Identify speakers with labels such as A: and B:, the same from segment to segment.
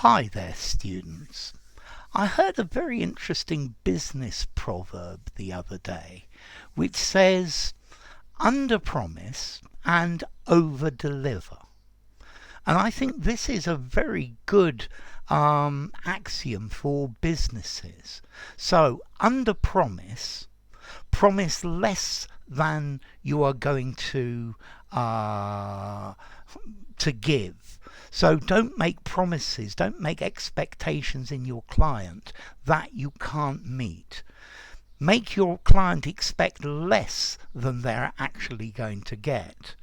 A: Hi there, students. I heard a very interesting business proverb the other day, which says, under-promise and over-deliver. And I think this is a very good axiom for businesses. So, under-promise, promise less than you are going to give. So don't make promises, don't make expectations in your client that you can't meet. Make your client expect less than they're actually going to get.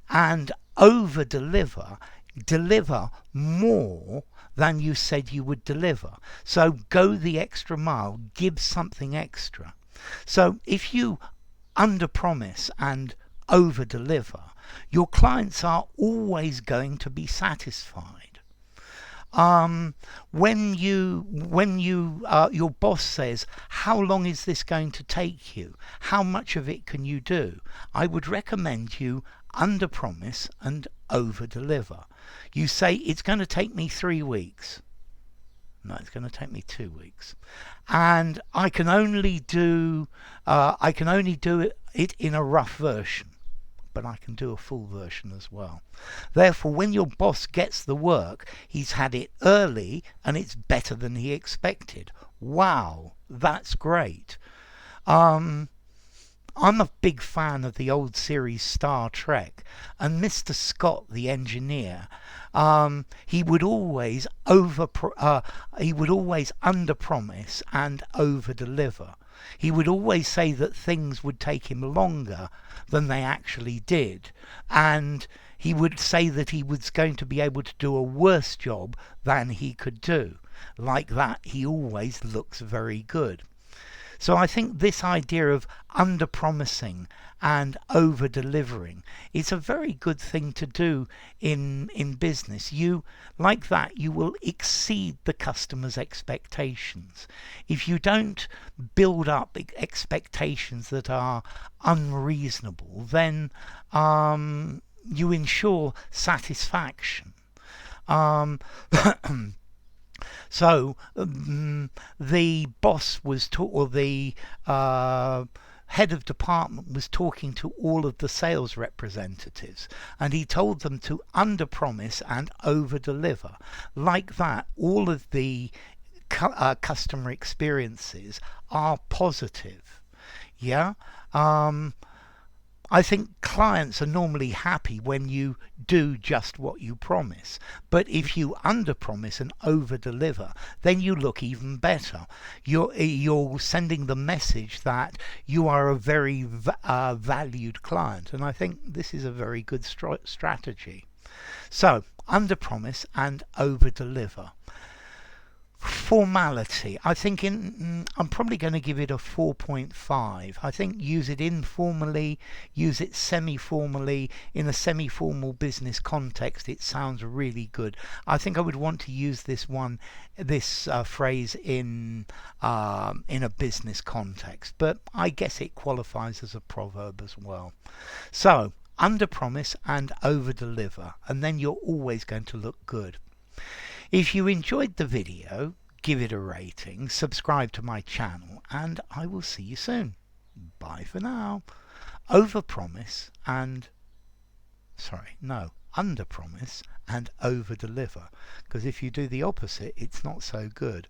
A: And over deliver, deliver more than you said you would deliver. So go the extra mile, give something extra. So if you under promise and over deliver, your clients are always going to be satisfied. When your boss says, how long is this going to take you? How much of it can you do? I would recommend you under promise and over deliver. You say, it's going to take me 3 weeks. No, it's going to take me 2 weeks, and I can only do it in a rough version, but I can do a full version as well. Therefore, when your boss gets the work, he's had it early and it's better than he expected. Wow, that's great. I'm a big fan of the old series Star Trek, and Mr. Scott, the engineer, he would always under promise and over deliver. He would always say that things would take him longer than they actually did, and he would say that he was going to be able to do a worse job than he could do. Like that, he always looks very good. So I think this idea of under-promising and over-delivering is a very good thing to do in business. Like that, you will exceed the customer's expectations. If you don't build up expectations that are unreasonable, then you ensure satisfaction. So the boss was or the head of department was talking to all of the sales representatives, and he told them to under promise and over deliver. Like that, all of the customer experiences are positive. Yeah. I think clients are normally happy when you do just what you promise. But if you under-promise and over-deliver, then you look even better. You're sending the message that you are a very valued client. And I think this is a very good strategy. So, under-promise and over-deliver. Formality, I think I'm probably going to give it a 4.5. I think use it informally, use it semi-formally. In a semi-formal business context, it sounds really good. I think I would want to use this phrase in a business context, but I guess it qualifies as a proverb as well. So under promise and over deliver, and then you're always going to look good. If you enjoyed the video, give it a rating, subscribe to my channel, and I will see you soon. Bye for now. Under promise and over deliver, because if you do the opposite, it's not so good.